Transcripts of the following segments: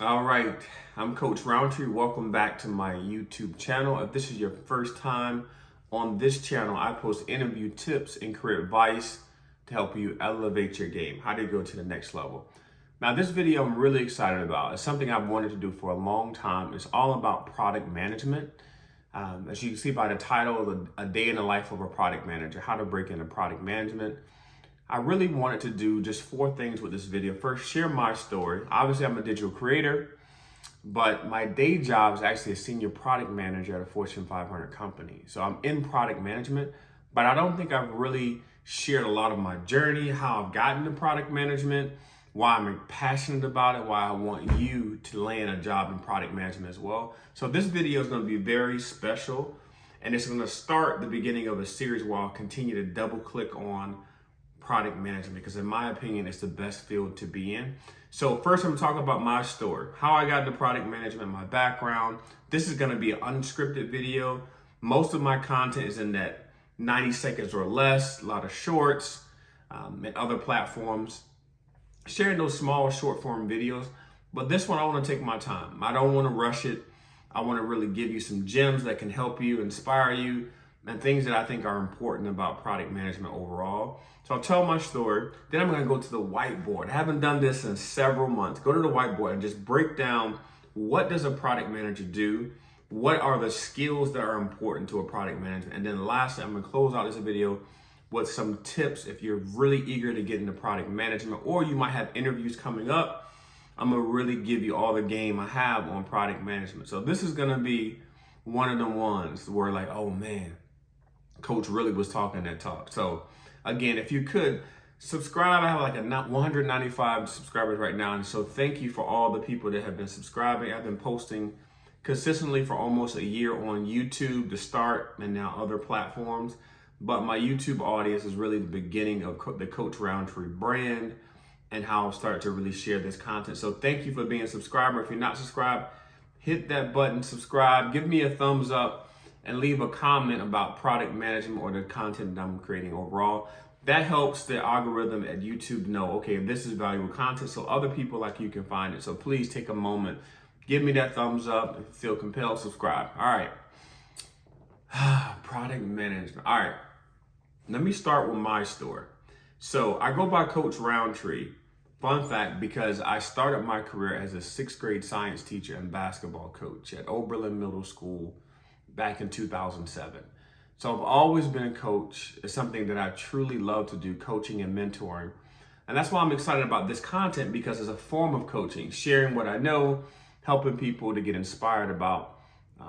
All right, I'm Coach Roundtree. Welcome back to my YouTube channel. If this is your first time on this channel, I post interview tips and career advice to help you elevate your game. How do you go to the next level? Now, this video I'm really excited about. It's something I've wanted to do for a long time. It's all about product management. As you can see by the title, A Day in the Life of a Product Manager, how to break into product management. I really wanted to do just 4 things with this video. First, share my story. Obviously, I'm a digital creator, but my day job is actually a senior product manager at a Fortune 500 company. So I'm in product management, but I don't think I've really shared a lot of my journey, how I've gotten to product management, why I'm passionate about it, why I want you to land a job in product management as well. So this video is going to be very special, and it's going to start the beginning of a series where I'll continue to double click on product management, because in my opinion, it's the best field to be in. So first, I'm talking about my story, how I got into product management, my background. This is going to be an unscripted video. Most of my content is in that 90 seconds or less, a lot of shorts and other platforms, sharing those small short form videos. But this one, I want to take my time. I don't want to rush it. I want to really give you some gems that can help you, inspire you, and things that I think are important about product management overall. So I'll tell my story, then I'm going to go to the whiteboard. I haven't done this in several months. Go to the whiteboard and just break down, what does a product manager do? What are the skills that are important to a product manager? And then lastly, I'm going to close out this video with some tips if you're really eager to get into product management, or you might have interviews coming up. I'm going to really give you all the game I have on product management. So this is going to be one of the ones where like, oh man, Coach really was talking that talk. So again, if you could subscribe, I have like 195 subscribers right now. And so thank you for all the people that have been subscribing. I've been posting consistently for almost a year on YouTube to start, and now other platforms. But my YouTube audience is really the beginning of the Coach Roundtree brand and how I'll start to really share this content. So thank you for being a subscriber. If you're not subscribed, hit that button, subscribe, give me a thumbs up, and leave a comment about product management or the content that I'm creating overall. That helps the algorithm at YouTube know, okay, this is valuable content, so other people like you can find it. So please take a moment, give me that thumbs up. If you feel compelled, subscribe. All right. Product management. All right. Let me start with my story. So I go by Coach Roundtree. Fun fact, because I started my career as a 6th grade science teacher and basketball coach at Oberlin Middle School back in 2007. So I've always been a coach. It's something that I truly love to do, coaching and mentoring. And that's why I'm excited about this content, because it's a form of coaching, sharing what I know, helping people to get inspired about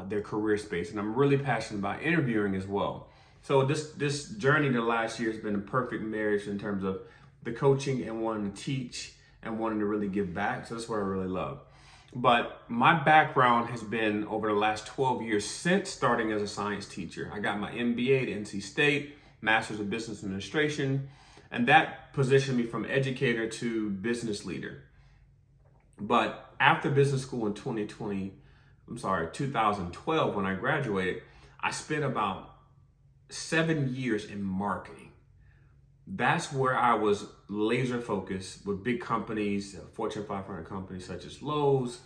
their career space. And I'm really passionate about interviewing as well. So this journey the last year has been a perfect marriage in terms of the coaching and wanting to teach and wanting to really give back. So that's what I really love. But my background has been over the last 12 years since starting as a science teacher. I got my MBA at NC State, Master's of Business Administration, and that positioned me from educator to business leader. But after business school in 2012, when I graduated, I spent about 7 years in marketing. That's where I was laser focused with big companies, Fortune 500 companies such as Lowe's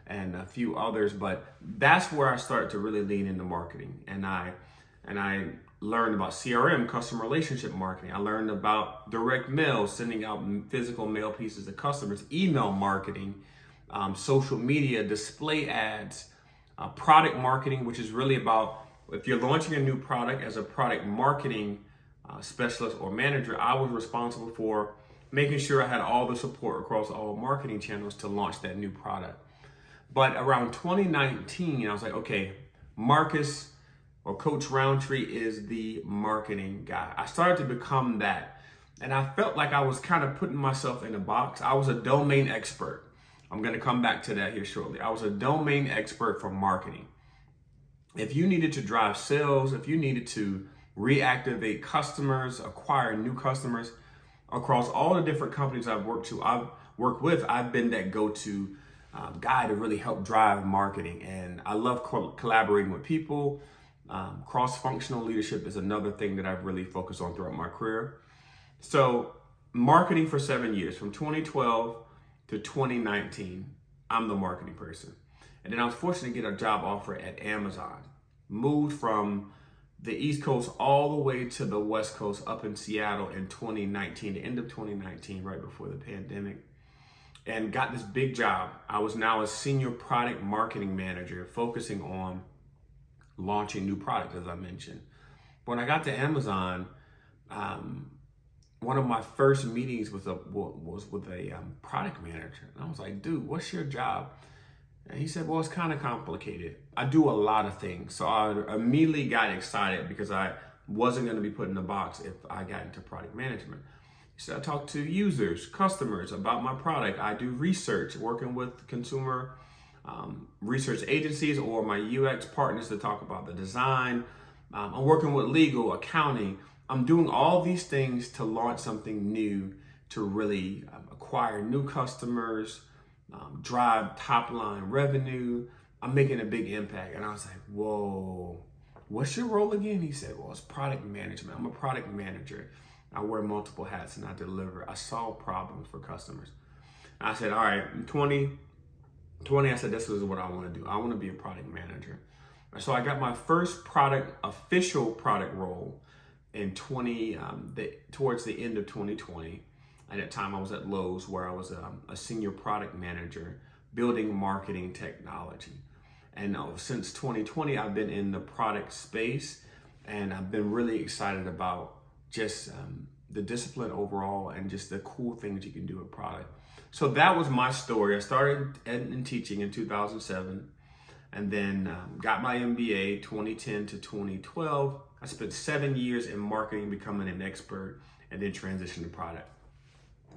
and a few others. But that's where I started to really lean into marketing. And I learned about CRM, customer relationship marketing. I learned about direct mail, sending out physical mail pieces to customers, email marketing, social media, display ads, product marketing, which is really about if you're launching a new product as a product marketing specialist or manager. I was responsible for making sure I had all the support across all marketing channels to launch that new product. But around 2019, I was like, okay, Marcus or Coach Roundtree is the marketing guy. I started to become that. And I felt like I was kind of putting myself in a box. I was a domain expert. I'm going to come back to that here shortly. I was a domain expert for marketing. If you needed to drive sales, if you needed to reactivate customers, acquire new customers across all the different companies I've worked with, I've been that go-to guy to really help drive marketing. And I love collaborating with people. Cross-functional leadership is another thing that I've really focused on throughout my career. So marketing for 7 years, from 2012 to 2019, I'm the marketing person. And then I was fortunate to get a job offer at Amazon. Moved from the East Coast all the way to the West Coast up in Seattle in 2019, the end of 2019, right before the pandemic, and got this big job. I was now a senior product marketing manager focusing on launching new products, as I mentioned. When I got to Amazon, one of my first meetings was with a product manager. And I was like, dude, what's your job? And he said, well, it's kind of complicated. I do a lot of things. So I immediately got excited because I wasn't going to be put in a box if I got into product management. He said, I talk to users, customers about my product. I do research, working with consumer research agencies or my UX partners to talk about the design. I'm working with legal, accounting. I'm doing all these things to launch something new, to really acquire new customers, drive top line revenue. I'm making a big impact. And I was like, whoa, what's your role again? He said, well, it's product management. I'm a product manager. I wear multiple hats and I deliver. I solve problems for customers. And I said, all right, in 2020, I said, this is what I want to do. I want to be a product manager. And so I got my first official product role in towards the end of 2020. At that time, I was at Lowe's, where I was a senior product manager building marketing technology. And since 2020, I've been in the product space, and I've been really excited about just the discipline overall and just the cool things you can do with product. So that was my story. I started in teaching in 2007, and then got my MBA 2010 to 2012. I spent 7 years in marketing, becoming an expert, and then transitioned to product.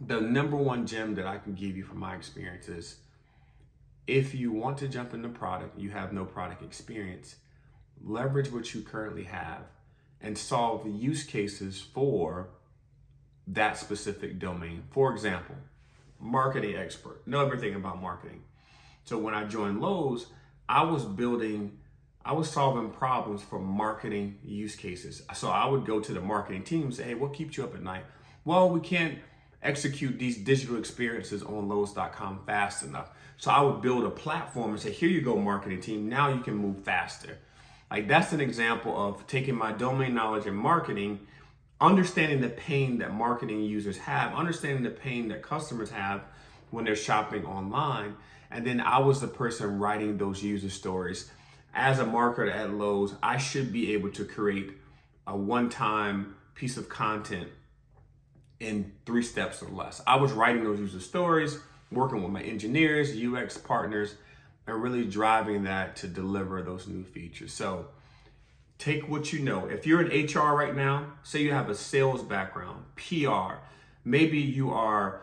The number one gem that I can give you from my experience is, if you want to jump into product, you have no product experience, leverage what you currently have and solve the use cases for that specific domain. For example, marketing expert, know everything about marketing. So when I joined Lowe's, I was solving problems for marketing use cases. So I would go to the marketing team and say, hey, what keeps you up at night? Well, we can't execute these digital experiences on Lowes.com fast enough. So I would build a platform and say, here you go, marketing team. Now you can move faster. Like, that's an example of taking my domain knowledge in marketing, understanding the pain that marketing users have, understanding the pain that customers have when they're shopping online. And then I was the person writing those user stories. As a marketer at Lowe's, I should be able to create a one-time piece of content in 3 steps or less. I was writing those user stories, working with my engineers, UX partners, and really driving that to deliver those new features. So take what you know. If you're in HR right now, say you have a sales background, PR, maybe you are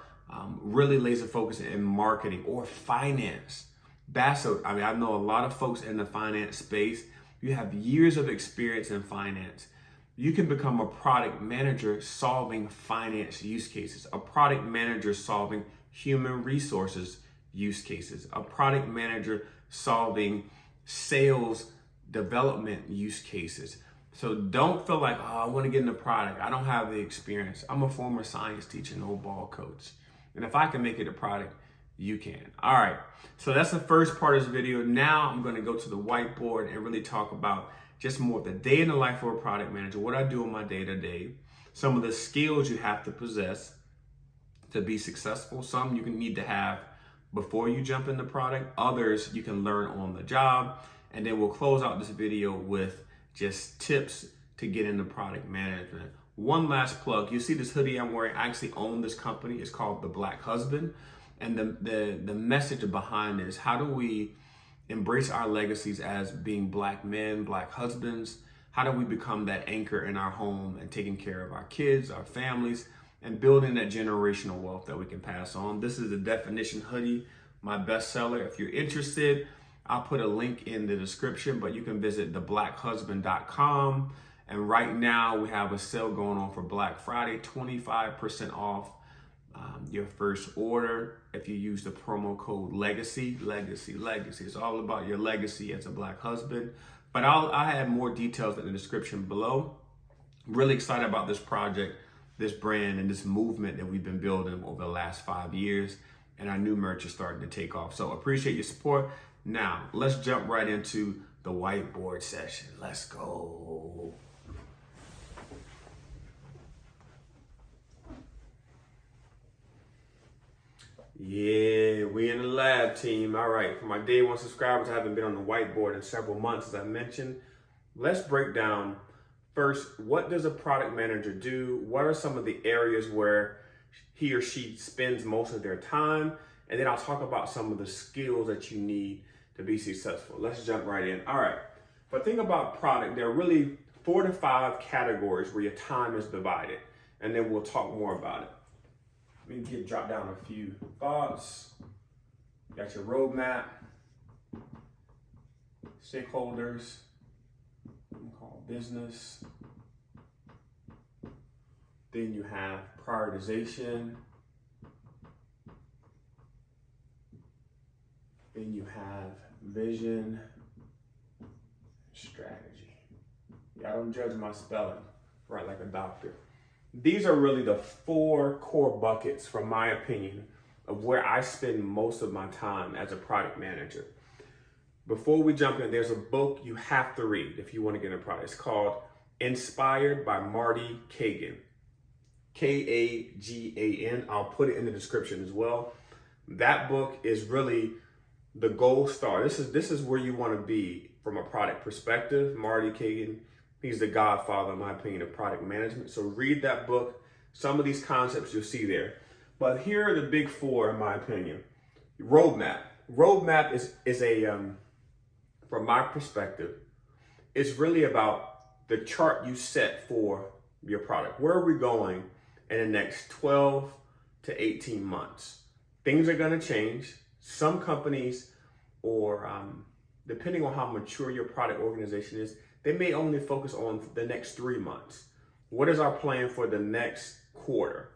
really laser focused in marketing or finance. I know a lot of folks in the finance space. You have years of experience in finance. You can become a product manager solving finance use cases, a product manager solving human resources use cases, a product manager solving sales development use cases. So don't feel like, oh, I want to get into product. I don't have the experience. I'm a former science teacher, no ball coach. And if I can make it a product, you can. All right. So that's the first part of this video. Now I'm going to go to the whiteboard and really talk about just more the day in the life of a product manager, what I do in my day-to-day, some of the skills you have to possess to be successful. Some you can need to have before you jump into product. Others you can learn on the job. And then we'll close out this video with just tips to get into product management. One last plug. You see this hoodie I'm wearing? I actually own this company. It's called The Black Husband. And the message behind it is, how do we embrace our legacies as being Black men, Black husbands? How do we become that anchor in our home and taking care of our kids, our families, and building that generational wealth that we can pass on? This is the definition hoodie, my bestseller. If you're interested, I'll put a link in the description, but you can visit theblackhusband.com. And right now we have a sale going on for Black Friday, 25% off your first order if you use the promo code Legacy. It's all about your legacy as a Black husband. But I have more details in the description below. Really excited about this project, this brand, and this movement that we've been building over the last 5 years. and our new merch is starting to take off. So appreciate your support. Now, let's jump right into the whiteboard session. Let's go. Yeah, we in the lab, team. All right, for my day one subscribers, I haven't been on the whiteboard in several months, as I mentioned. Let's break down first, what does a product manager do? What are some of the areas where he or she spends most of their time? And then I'll talk about some of the skills that you need to be successful. Let's jump right in. All right, but think about product. There are really 4 to 5 categories where your time is divided, and then we'll talk more about it. Let me drop down a few thoughts. You got your roadmap, stakeholders, call business. Then you have prioritization. Then you have vision, strategy. Yeah, I don't judge my spelling, right, like a doctor. These are really the 4 core buckets, from my opinion, of where I spend most of my time as a product manager. Before we jump in, there's a book you have to read if you want to get into product. It's called Inspired by Marty Cagan. Kagan. I'll put it in the description as well. That book is really the gold star. This is where you want to be from a product perspective. Marty Cagan, he's the godfather, in my opinion, of product management. So read that book. Some of these concepts you'll see there. But here are the big 4, in my opinion. Roadmap. Roadmap is a, from my perspective, it's really about the chart you set for your product. Where are we going in the next 12 to 18 months? Things are going to change. Some companies, or depending on how mature your product organization is, they may only focus on the next 3 months. What is our plan for the next quarter?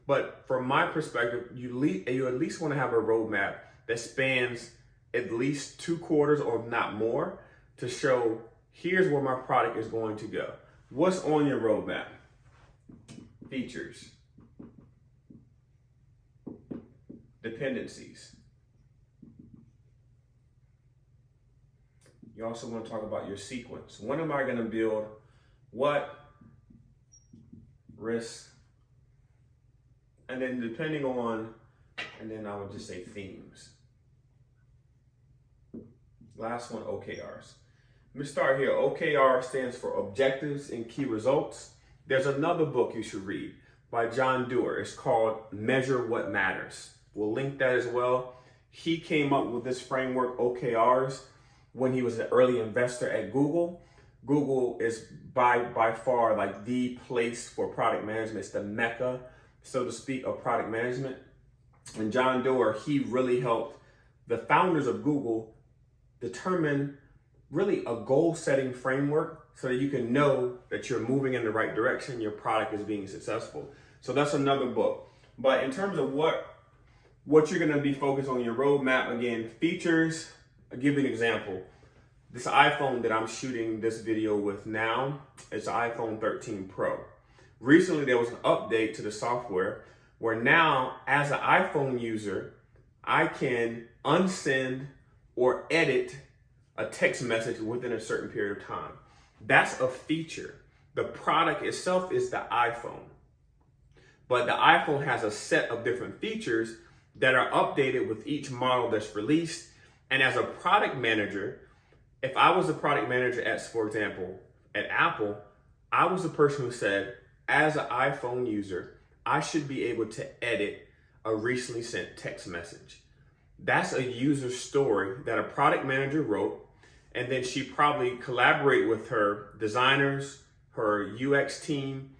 But from my perspective, you at least want to have a roadmap that spans at least 2 quarters, or not more, to show here's where my product is going to go. What's on your roadmap? Features, dependencies. You also want to talk about your sequence. When am I going to build what, risks, and then depending on, and then I would just say themes. Last one, OKRs. Let me start here. OKR stands for Objectives and Key Results. There's another book you should read by John Doerr. It's called Measure What Matters. We'll link that as well. He came up with this framework, OKRs, when he was an early investor at Google. Google is by far like the place for product management. It's the mecca, so to speak, of product management. And John Doerr, he really helped the founders of Google determine really a goal-setting framework so that you can know that you're moving in the right direction, your product is being successful. So that's another book. But in terms of what you're going to be focused on your roadmap, again, features. I'll give you an example. This iPhone that I'm shooting this video with now, it's an iPhone 13 Pro. Recently, there was an update to the software where now, as an iPhone user, I can unsend or edit a text message within a certain period of time. That's a feature. The product itself is the iPhone. But the iPhone has a set of different features that are updated with each model that's released. And as a product manager, if I was a product manager at, for example, at Apple, I was the person who said, as an iPhone user, I should be able to edit a recently sent text message. That's a user story that a product manager wrote, and then she probably collaborated with her designers, her UX team.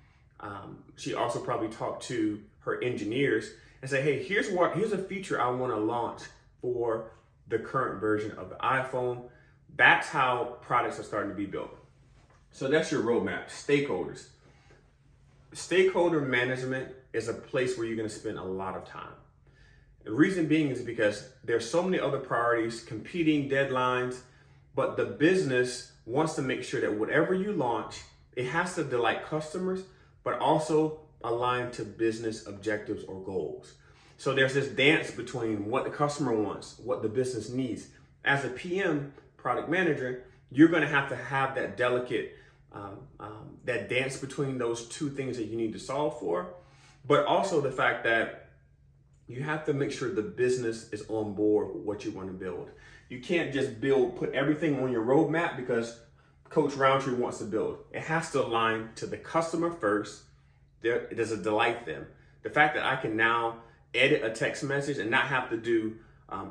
She also probably talked to her engineers and say, hey, here's a feature I want to launch for the current version of the iPhone. That's how products are starting to be built. So that's your roadmap. Stakeholders. Stakeholder management is a place where you're going to spend a lot of time. The reason being is because there's so many other priorities, competing deadlines, but the business wants to make sure that whatever you launch, it has to delight customers, but also align to business objectives or goals. So there's this dance between what the customer wants, what the business needs. As a PM, product manager, you're going to have that delicate, that dance between those two things that you need to solve for, but also the fact that you have to make sure the business is on board with what you want to build. You can't just put everything on your roadmap because Coach Roundtree wants to build. It has to align to the customer first. Does it delight them? The fact that I can now edit a text message and not have to do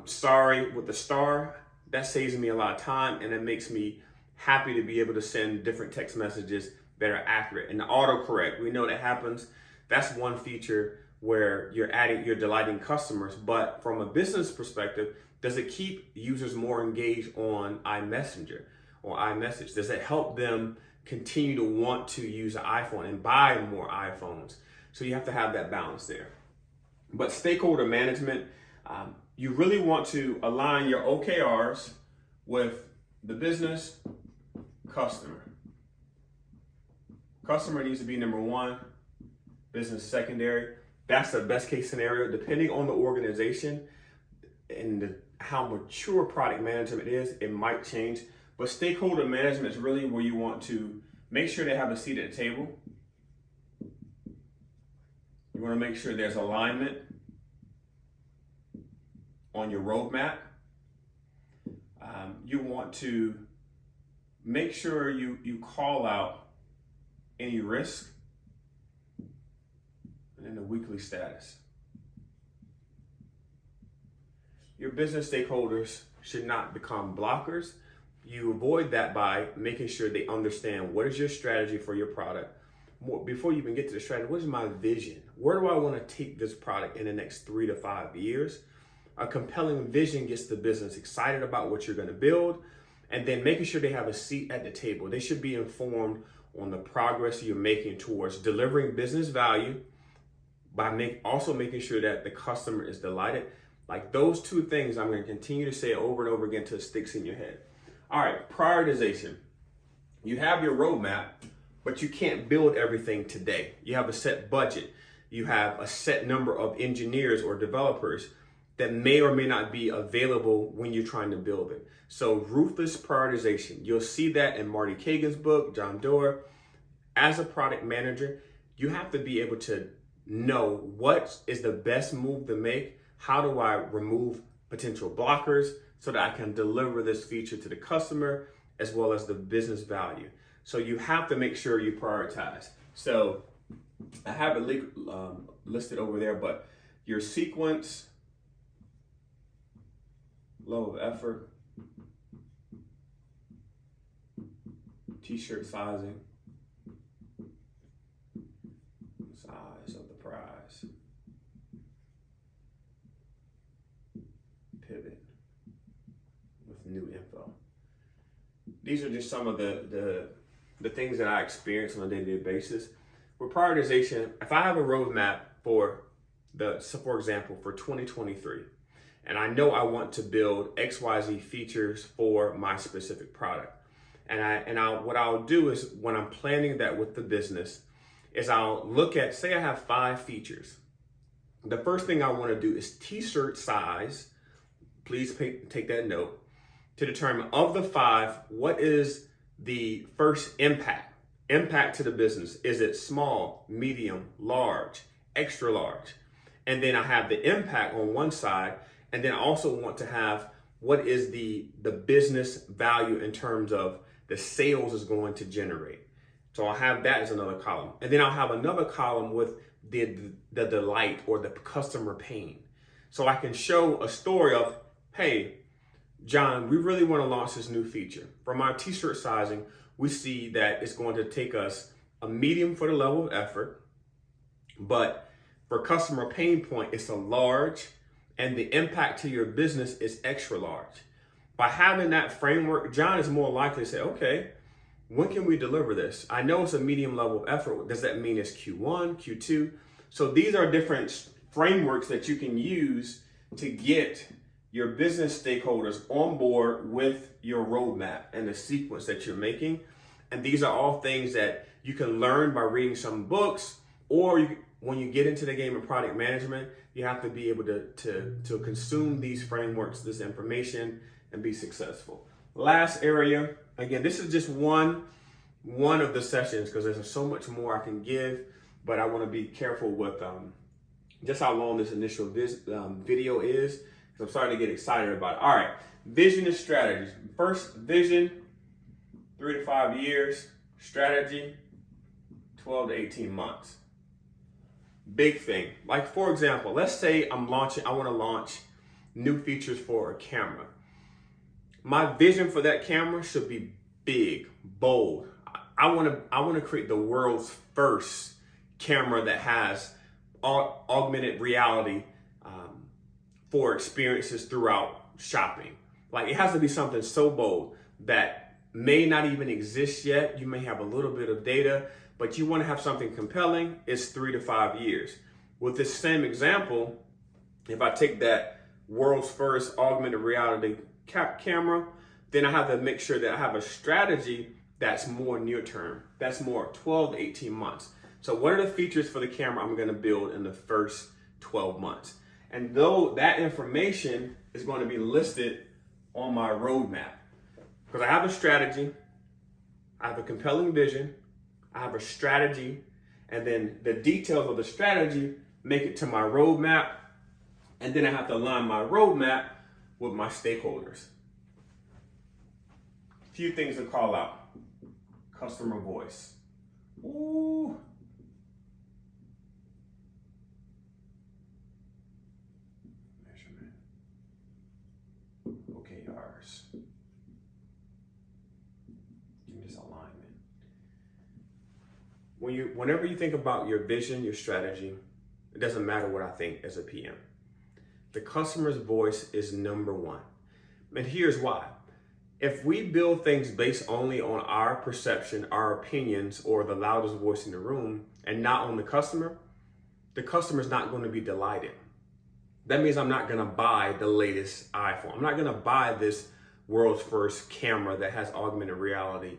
sorry with the star, that saves me a lot of time, and it makes me happy to be able to send different text messages that are accurate. And the autocorrect, we know that happens. That's one feature where you're delighting customers. But from a business perspective, does it keep users more engaged on iMessenger or iMessage? Does it help them continue to want to use an iPhone and buy more iPhones? So you have to have that balance there. But stakeholder management, you really want to align your OKRs with the business customer. Customer needs to be number one, business secondary. That's the best case scenario. Depending on the organization and how mature product management is, it might change. But stakeholder management is really where you want to make sure they have a seat at the table. You want to make sure there's alignment on your roadmap. You want to make sure you call out any risk and then the weekly status. Your business stakeholders should not become blockers. You avoid that by making sure they understand what is your strategy for your product. Before you even get to the strategy, what is my vision? Where do I want to take this product in the next 3 to 5 years? A compelling vision gets the business excited about what you're going to build, and then making sure they have a seat at the table. They should be informed on the progress you're making towards delivering business value by also making sure that the customer is delighted. Like those two things, I'm going to continue to say over and over again until it sticks in your head. All right, prioritization. You have your roadmap, but you can't build everything today. You have a set budget. You have a set number of engineers or developers that may or may not be available when you're trying to build it. So ruthless prioritization. You'll see that in Marty Kagan's book, John Doerr. As a product manager, you have to be able to know what is the best move to make. How do I remove potential blockers so that I can deliver this feature to the customer as well as the business value? So you have to make sure you prioritize. So I have it listed over there, but your sequence, level of effort, t-shirt sizing, size of the prize, pivot with new info. These are just some of the things that I experience on a day-to-day basis. With prioritization, if I have a roadmap for example, for 2023, and I know I want to build XYZ features for my specific product. What I'll do is when I'm planning that with the business is I'll look at, say I have 5 features. The first thing I want to do is t-shirt size. Please take that note to determine of the 5, what is the first impact to the business? Is it small, medium, large, extra large? And then I have the impact on one side. And then I also want to have what is the business value in terms of the sales is going to generate. So I'll have that as another column. And then I'll have another column with the delight or the customer pain. So I can show a story of, hey, John, we really want to launch this new feature. From our t-shirt sizing, we see that it's going to take us a medium for the level of effort, but for customer pain point, it's a large, and the impact to your business is extra large. By having that framework, John is more likely to say, okay, when can we deliver this? I know it's a medium level of effort. Does that mean it's Q1, Q2? So these are different frameworks that you can use to get your business stakeholders on board with your roadmap and the sequence that you're making. And these are all things that you can learn by reading some books, or when you get into the game of product management, you have to be able to consume these frameworks, this information, and be successful. Last area, again, this is just one of the sessions because there's so much more I can give, but I want to be careful with just how long this initial video is because I'm starting to get excited about it. All right, vision and strategies. First, vision, 3 to 5 years. Strategy, 12 to 18 months. Big thing. Like, for example, let's say I want to launch new features for a camera. My vision for that camera should be big, bold. I want to create the world's first camera that has augmented reality for experiences throughout shopping. Like, it has to be something so bold that may not even exist yet. You may have a little bit of data, but you want to have something compelling. It's 3 to 5 years. With this same example, if I take that world's first augmented reality camera, then I have to make sure that I have a strategy that's more near term. That's more 12 to 18 months. So what are the features for the camera I'm going to build in the first 12 months? And though that information is going to be listed on my roadmap, because I have a strategy, I have a compelling vision, I have a strategy, and then the details of the strategy make it to my roadmap, and then I have to align my roadmap with my stakeholders. Few things to call out. Customer voice. Ooh. Measurement. OKRs. Just alignment. Whenever you think about your vision, your strategy, it doesn't matter what I think as a PM. The customer's voice is number one. And here's why. If we build things based only on our perception, our opinions, or the loudest voice in the room, and not on the customer's not going to be delighted. That means I'm not going to buy the latest iPhone. I'm not going to buy this world's first camera that has augmented reality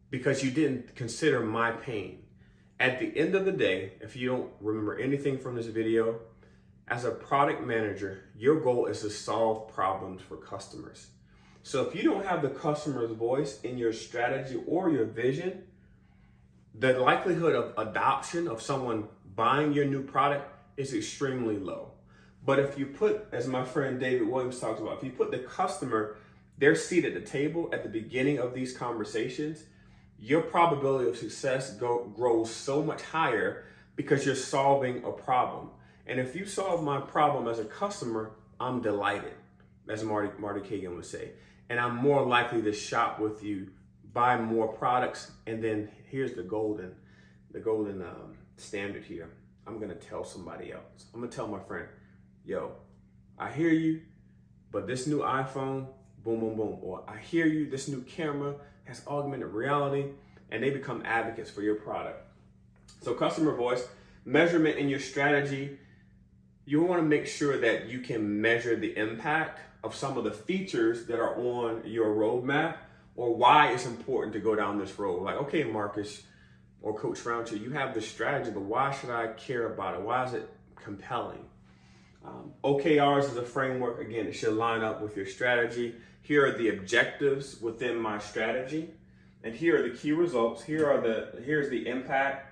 because you didn't consider my pain. At the end of the day, if you don't remember anything from this video, as a product manager, your goal is to solve problems for customers. So if you don't have the customer's voice in your strategy or your vision, the likelihood of adoption of someone buying your new product is extremely low. But if you put, as my friend David Williams talks about, if you put the customer, their seat at the table at the beginning of these conversations, your probability of success grows so much higher because you're solving a problem. And if you solve my problem as a customer, I'm delighted, as Marty Kagan would say. And I'm more likely to shop with you, buy more products, and then here's the golden standard here. I'm gonna tell somebody else. I'm gonna tell my friend, yo, I hear you, but this new iPhone, boom, boom, boom. Or I hear you, this new camera has augmented reality, and they become advocates for your product. So customer voice, measurement in your strategy, you want to make sure that you can measure the impact of some of the features that are on your roadmap or why it's important to go down this road. Like, okay, Marcus or Coach Roundtree, you have this strategy, but why should I care about it? Why is it compelling? OKRs is a framework. Again, it should line up with your strategy. Here are the objectives within my strategy. And here are the key results. Here's the impact.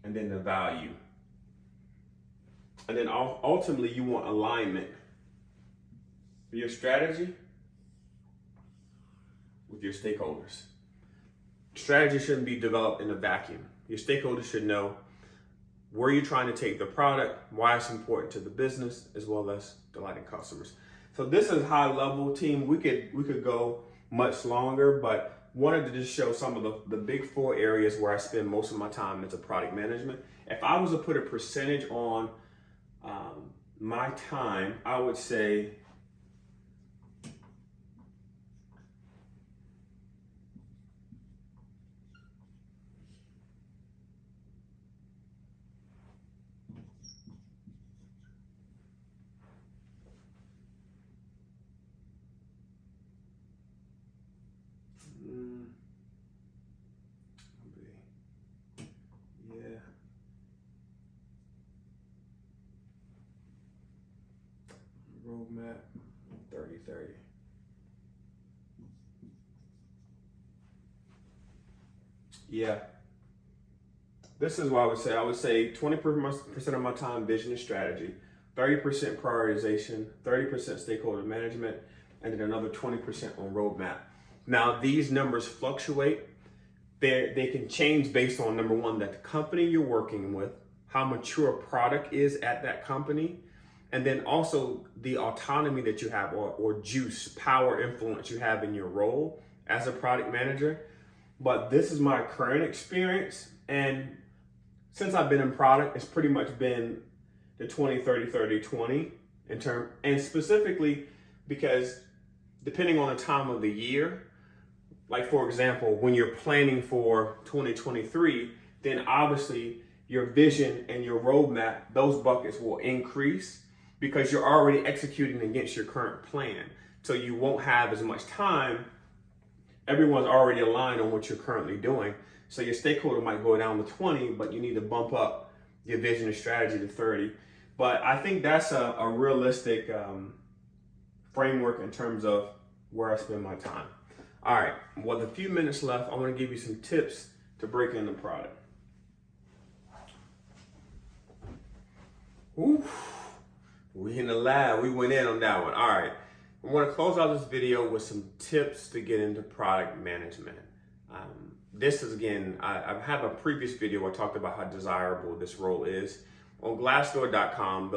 And then the value. And then ultimately you want alignment for your strategy with your stakeholders. Strategy shouldn't be developed in a vacuum. Your stakeholders should know where you're trying to take the product, why it's important to the business, as well as delighting customers. So this is high level, team. We could go much longer, but wanted to just show some of the big four areas where I spend most of my time into product management. If I was to put a percentage on my time, I would say roadmap 30-30. Yeah. This is what I would say. I would say 20% of my time, vision and strategy, 30% prioritization, 30% stakeholder management, and then another 20% on roadmap. Now, these numbers fluctuate. They can change based on, number one, that the company you're working with, how mature a product is at that company, and then also the autonomy that you have or juice, power, influence you have in your role as a product manager. But this is my current experience, and since I've been in product, it's pretty much been the 20-30-30-20 in term, and specifically because depending on the time of the year, like for example, when you're planning for 2023, then obviously your vision and your roadmap, those buckets will increase because you're already executing against your current plan. So you won't have as much time. Everyone's already aligned on what you're currently doing. So your stakeholder might go down to 20, but you need to bump up your vision and strategy to 30. But I think that's a realistic framework in terms of where I spend my time. All right, with a few minutes left, I want to give you some tips to break into product. Oof, we in the lab, we went in on that one. All right, I want to close out this video with some tips to get into product management. This is, again, I have a previous video where I talked about how desirable this role is. On Glassdoor.com,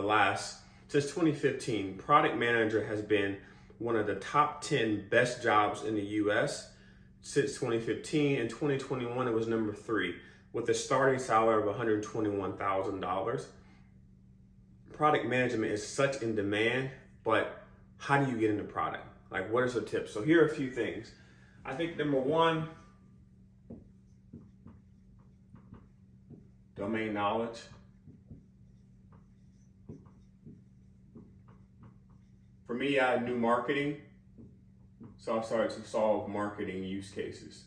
since 2015, product manager has been one of the top 10 best jobs in the US since 2015. In 2021, it was number 3 with a starting salary of $121,000. Product management is such in demand, but how do you get into product? Like, what are some tips? So here are a few things. I think number one, domain knowledge. For me, I knew marketing, so I started to solve marketing use cases.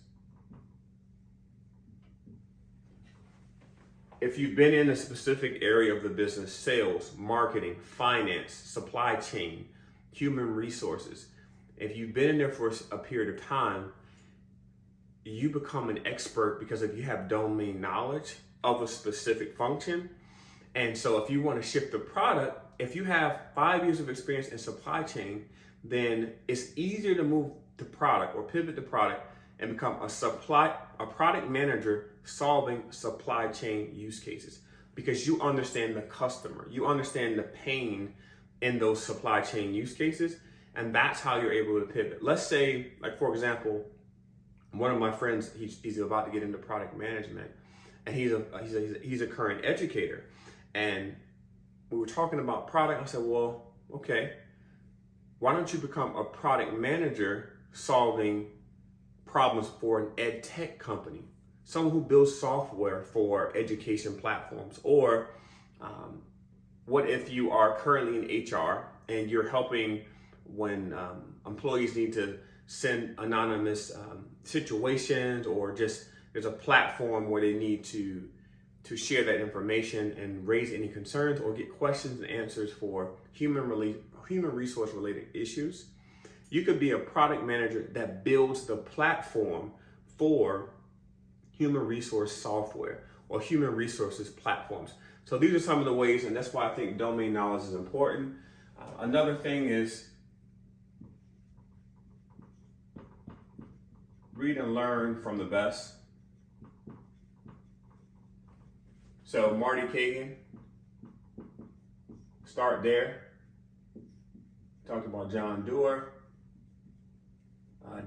If you've been in a specific area of the business, sales, marketing, finance, supply chain, human resources, if you've been in there for a period of time, you become an expert because if you have domain knowledge of a specific function. And so if you want to shift the product, if you have 5 years of experience in supply chain, then it's easier to move to product or pivot to product and become a product manager solving supply chain use cases because you understand the customer, you understand the pain in those supply chain use cases, and that's how you're able to pivot. Let's say, like for example, one of my friends, he's about to get into product management, and he's a current educator, and we were talking about product. I said, well, okay, why don't you become a product manager solving problems for an ed tech company, someone who builds software for education platforms? Or what if you are currently in HR and you're helping when employees need to send anonymous situations, or just there's a platform where they need to share that information and raise any concerns or get questions and answers for human resource related issues. You could be a product manager that builds the platform for human resource software or human resources platforms. So these are some of the ways, and that's why I think domain knowledge is important. Another thing is read and learn from the best. So Marty Cagan, start there. Talked about John Doerr.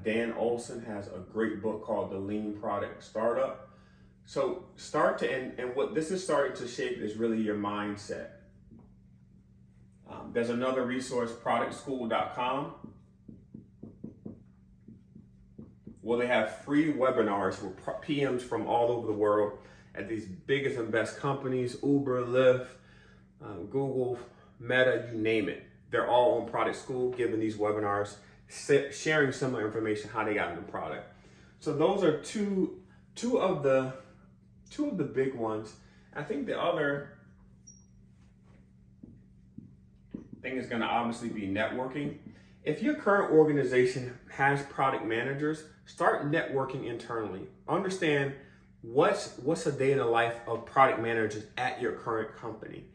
Dan Olson has a great book called The Lean Product Startup. So and what this is starting to shape is really your mindset. There's another resource, productschool.com, where they have free webinars with PMs from all over the world at these biggest and best companies, Uber, Lyft, Google, Meta, you name it. They're all on Product School giving these webinars, sharing similar information, how they got into product. So those are two of the big ones. I think the other thing is going to obviously be networking. If your current organization has product managers, start networking internally. Understand what's a day in the life of product managers at your current company.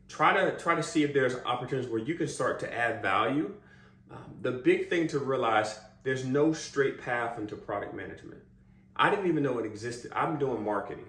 Try to see if there's opportunities where you can start to add value. The big thing to realize, there's no straight path into product management. I didn't even know it existed. I'm doing marketing.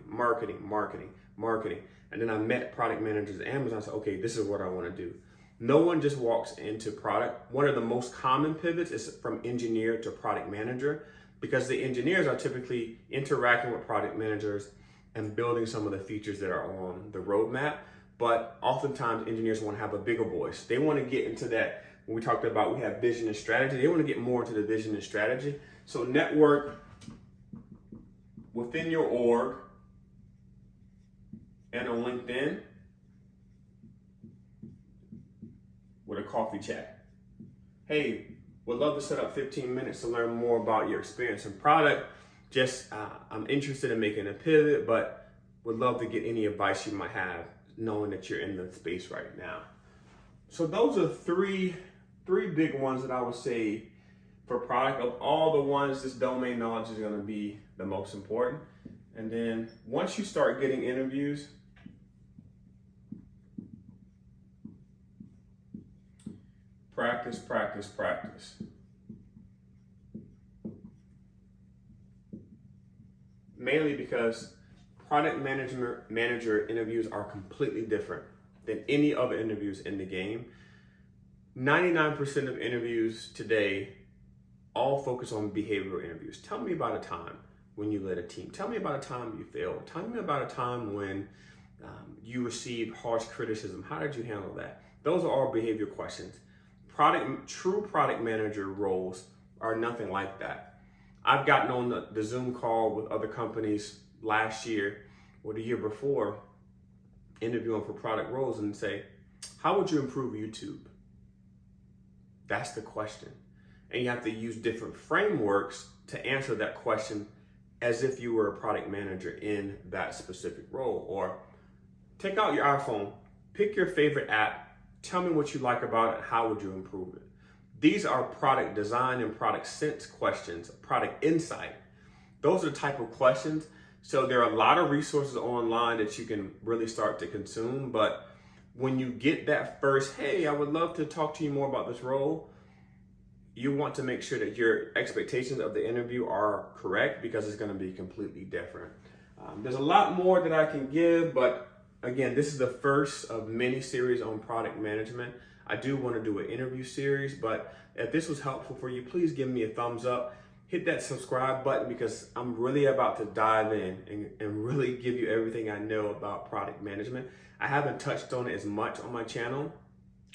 And then I met product managers at Amazon. I said, okay, this is what I want to do. No one just walks into product. One of the most common pivots is from engineer to product manager, because the engineers are typically interacting with product managers and building some of the features that are on the roadmap. But oftentimes engineers want to have a bigger voice. They want to get into that. When we talked about, we have vision and strategy. They want to get more into the vision and strategy. So network within your org and on LinkedIn with a coffee chat. Hey, would love to set up 15 minutes to learn more about your experience and product. Just, I'm interested in making a pivot, but would love to get any advice you might have, knowing that you're in the space right now. So those are three big ones that I would say for product. Of all the ones, this domain knowledge is going to be the most important. And then once you start getting interviews, practice. Mainly because product manager interviews are completely different than any other interviews in the game. 99% of interviews today all focus on behavioral interviews. Tell me about a time when you led a team. Tell me about a time you failed. Tell me about a time when you received harsh criticism. How did you handle that? Those are all behavior questions. True product manager roles are nothing like that. I've gotten on the Zoom call with other companies last year or the year before, interviewing for product roles, and say, how would you improve YouTube? That's the question. And you have to use different frameworks to answer that question as if you were a product manager in that specific role. Or take out your iPhone, pick your favorite app, tell me what you like about it, how would you improve it? These are product design and product sense questions, product insight. Those are the type of questions. So there are a lot of resources online that you can really start to consume. But when you get that first, hey, I would love to talk to you more about this role, you want to make sure that your expectations of the interview are correct, because it's going to be completely different. There's a lot more that I can give, but again, this is the first of many series on product management. I do want to do an interview series, but if this was helpful for you, please give me a thumbs up. Hit that subscribe button, because I'm really about to dive in and really give you everything I know about product management. I haven't touched on it as much on my channel,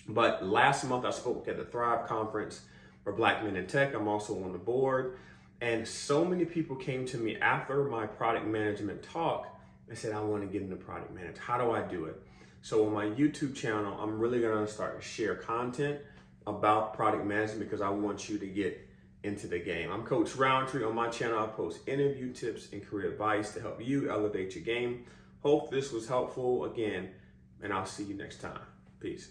but last month I spoke at the Thrive Conference for Black Men in Tech. I'm also on the board. And so many people came to me after my product management talk and said, I want to get into product management. How do I do it? So on my YouTube channel, I'm really going to start to share content about product management, because I want you to get into the game. I'm Coach Roundtree. On my channel, I post interview tips and career advice to help you elevate your game. Hope this was helpful again, and I'll see you next time. Peace.